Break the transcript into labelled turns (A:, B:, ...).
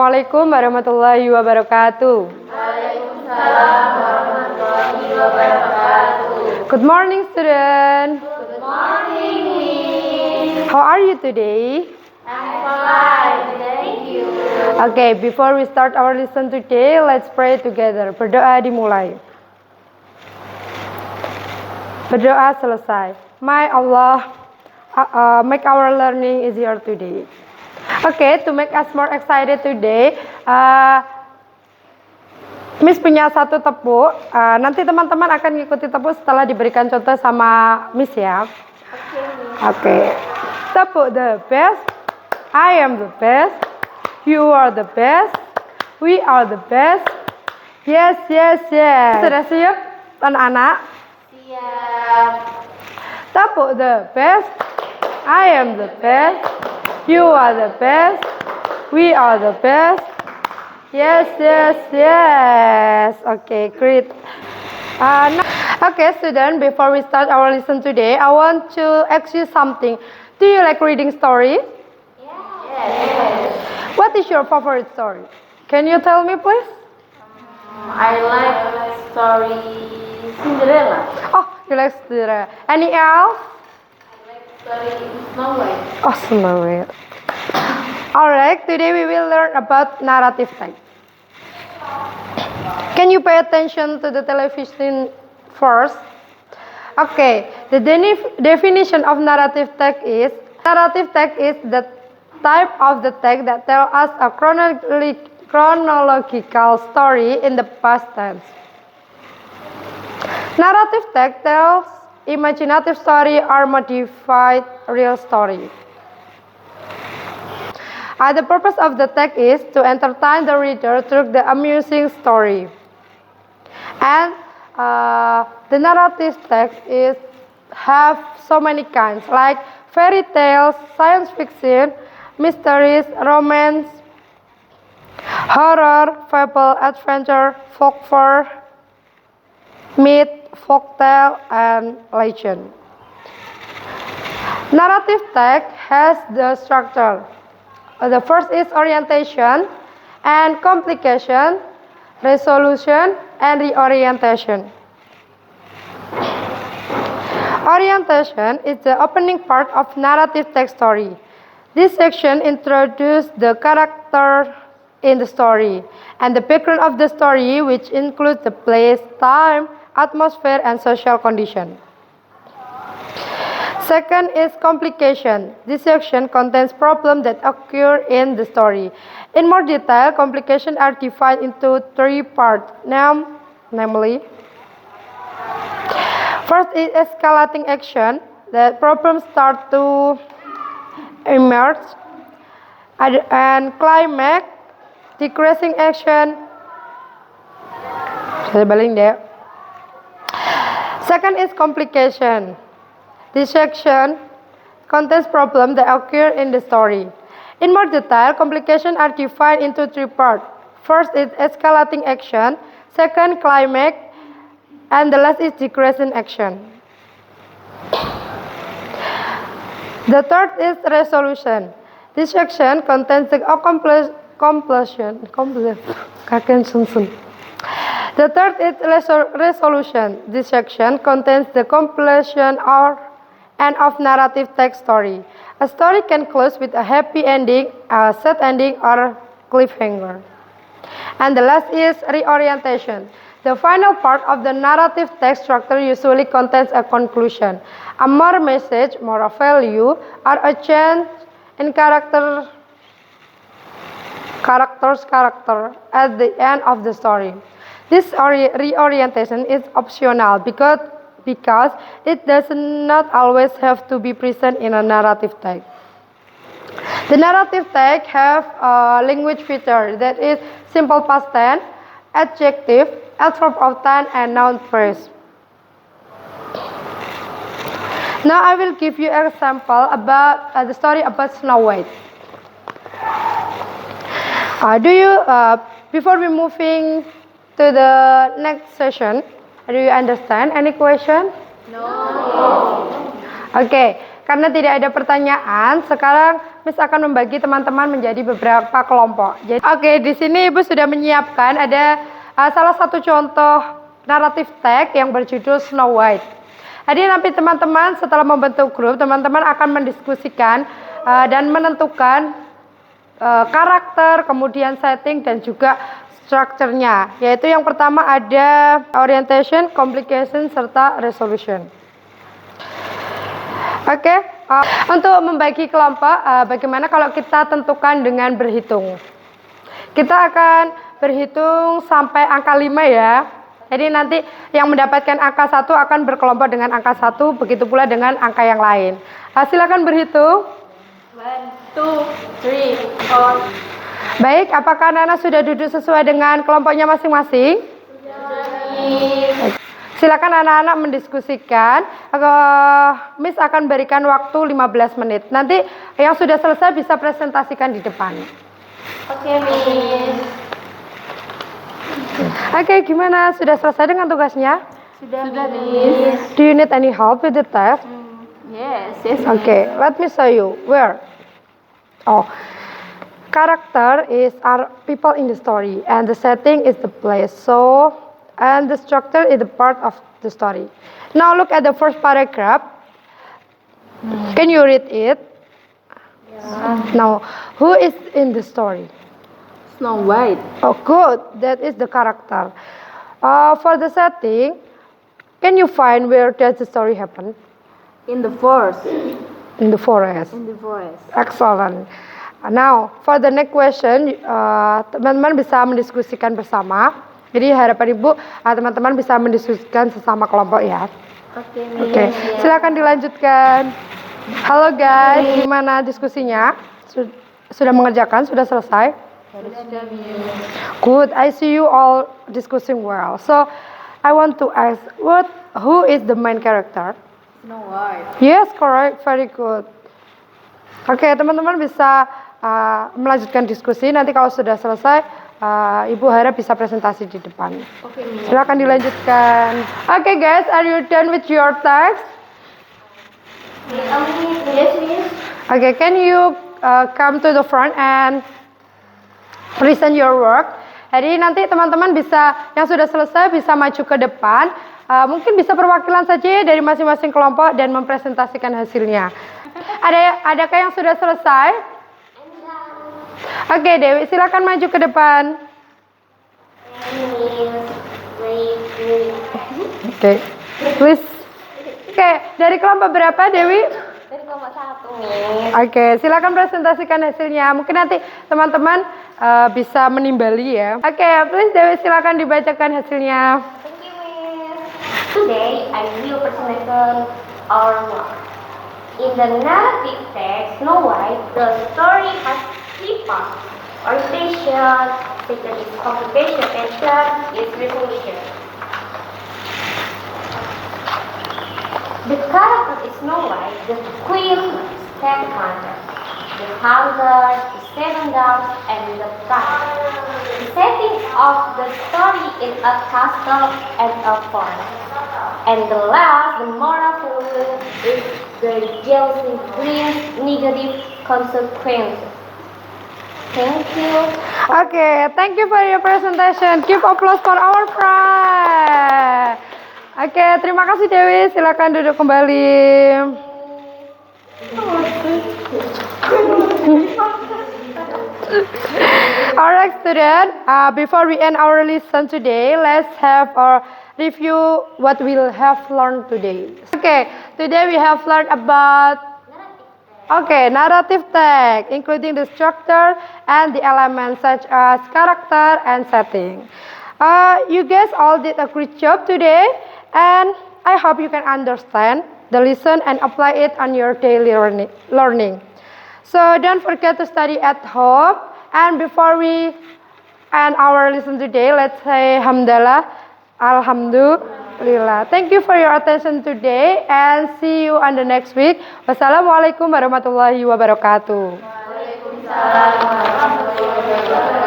A: Assalamualaikum warahmatullahi wabarakatuh.
B: Waalaikumsalam warahmatullahi wabarakatuh.
A: Good morning, student.
B: Good morning, Miss.
A: How are you today?
B: I'm fine, thank you.
A: Okay, before we start our lesson today, let's pray together. Berdoa dimulai. Berdoa selesai. May Allah make our learning easier today. Okay, to make us more excited today, Miss punya satu tepuk. Nanti teman-teman akan ngikuti tepuk setelah diberikan contoh sama Miss ya. Okay. Tepuk the best. I am the best. You are the best. We are the best. Yes, yes, yes. Sudah siap, anak-anak?
B: Siap.
A: Tepuk the best. I am the best. You are the best. We are the best. Yes, yes, yes. Okay, great. Okay, student, before we start our lesson today, I want to ask you something. Do you like reading stories?
B: Yes.
A: What is your favorite story? Can you tell me, please?
B: I like story Cinderella.
A: Oh, you like Cinderella. Any else?
B: I like story Snow White.
A: Oh, Snow White. Alright, today we will learn about narrative text. Can you pay attention to the television first? Okay, the definition of narrative text is the type of the text that tells us a chronological story in the past tense. Narrative text tells imaginative story or modified real story. The purpose of the text is to entertain the reader through the amusing story. And the narrative text have so many kinds, like fairy tales, science fiction, mysteries, romance, horror, fable, adventure, folklore, myth, folktale, and legend. Narrative text has the structure. The first is orientation and complication, resolution, and reorientation. Orientation is the opening part of narrative text story. This section introduces the character in the story and the background of the story, which includes the place, time, atmosphere, and social condition. Second is complication. This section contains problems that occur in the story. In more detail, complications are divided into three parts, namely, first is escalating action. The problems start to emerge, and climax, decreasing action. Second is complication. This section contains problems that occur in the story. In more detail, complications are divided into three parts. First is escalating action, second climax, and the last is decreasing action. The third is resolution. This section contains the completion. The third is resolution. This section contains the completion or end of narrative text story. A story can close with a happy ending, a sad ending, or cliffhanger. And the last is reorientation. The final part of the narrative text structure usually contains a conclusion, a more message, more value, or a change in character at the end of the story. This reorientation is optional because it does not always have to be present in a narrative text. The narrative text have a language feature that is simple past tense, adjective, adverb of time, and noun phrase. Now I will give you an example about the story about Snow White. Before we moving to the next session, do you understand any question?
B: No.
A: Oke, karena tidak ada pertanyaan, sekarang Miss akan membagi teman-teman menjadi beberapa kelompok. Jadi, oke, di sini Ibu sudah menyiapkan ada salah satu contoh naratif teks yang berjudul Snow White. Jadi nanti teman-teman setelah membentuk grup, teman-teman akan mendiskusikan dan menentukan karakter, kemudian setting dan juga strukturnya. Yaitu yang pertama ada orientation, complication, serta resolution. Oke, untuk membagi kelompok, bagaimana kalau kita tentukan dengan berhitung? Kita akan berhitung sampai angka 5 ya. Jadi nanti yang mendapatkan angka 1 akan berkelompok dengan angka 1, begitu pula dengan angka yang lain. Silakan berhitung.
B: 1, 2, 3, 4.
A: Baik, apakah anak-anak sudah duduk sesuai dengan kelompoknya masing-masing? Silakan anak-anak mendiskusikan. Miss akan berikan waktu 15 menit. Nanti yang sudah selesai bisa presentasikan di depan.
B: Oke, Miss.
A: Oke, gimana? Sudah selesai dengan tugasnya?
B: Sudah, Miss.
A: Do you need any help with the test?
B: Yes.
A: Okay, let me show you. Where? Oh, character are people in the story, and the setting is the place. So, and the structure is the part of the story. Now look at the first paragraph. Can you read it? Now, who is in the story?
B: Snow White.
A: Oh, good. That is the character. For the setting, can you find where does the story happen?
B: In the forest.
A: In the forest. Excellent. Now, for the next question, teman-teman bisa mendiskusikan bersama. Jadi harapan Ibu, teman-teman bisa mendiskusikan sesama kelompok ya. Oke. Silakan dilanjutkan. Halo guys, gimana diskusinya? Sudah mengerjakan? Sudah selesai? Good. I see you all discussing well. So, I want to ask, who is the main character?
B: Snow White.
A: Yes, correct. Very good. Oke, teman-teman bisa melanjutkan diskusi. Nanti kalau sudah selesai, Ibu harap bisa presentasi di depan.
B: Oke, Miss.
A: Silakan dilanjutkan. Oke, guys, are you done with your text?
B: Yes, Miss.
A: Okay, can you come to the front and present your work? Jadi nanti teman-teman bisa yang sudah selesai bisa maju ke depan. Mungkin bisa perwakilan saja dari masing-masing kelompok dan mempresentasikan hasilnya. Adakah yang sudah selesai? Oke, Dewi, silakan maju ke depan. Oke, please. Oke, dari kelompok berapa, Dewi?
B: Dari kelompok 1, Miss.
A: Oke, silakan presentasikan hasilnya. Mungkin nanti teman-teman bisa menimbali ya. Oke, please Dewi silakan dibacakan hasilnya.
B: Thank you, Miss. Today, I will present our work. In the narrative text, Snow White, the story has 3 parts. Orientation, second is complication, and third is resolution. The character is Snow White, the queen stepmother, the hunter, the 7 dogs, and the bride. The setting of the story is a castle and a forest. And the last, the moral value is the jealousy brings negative consequences. Thank you.
A: Oke, thank you for your presentation. Give applause for our friend. Oke, terima kasih Dewi. Silakan duduk kembali. Alright, student. Before we end our lesson today, let's have a review what we'll have learned today. Okay, today we have learned about narrative text, including the structure and the elements such as character and setting. You guys all did a great job today, and I hope you can understand the lesson and apply it on your daily learning. So don't forget to study at home. And before we end our lesson today, let's say Hamdalah, Alhamdulillah. Thank you for your attention today, and see you on the next week. Wassalamualaikum warahmatullahi wabarakatuh.
B: Waalaikumsalam warahmatullahi wabarakatuh.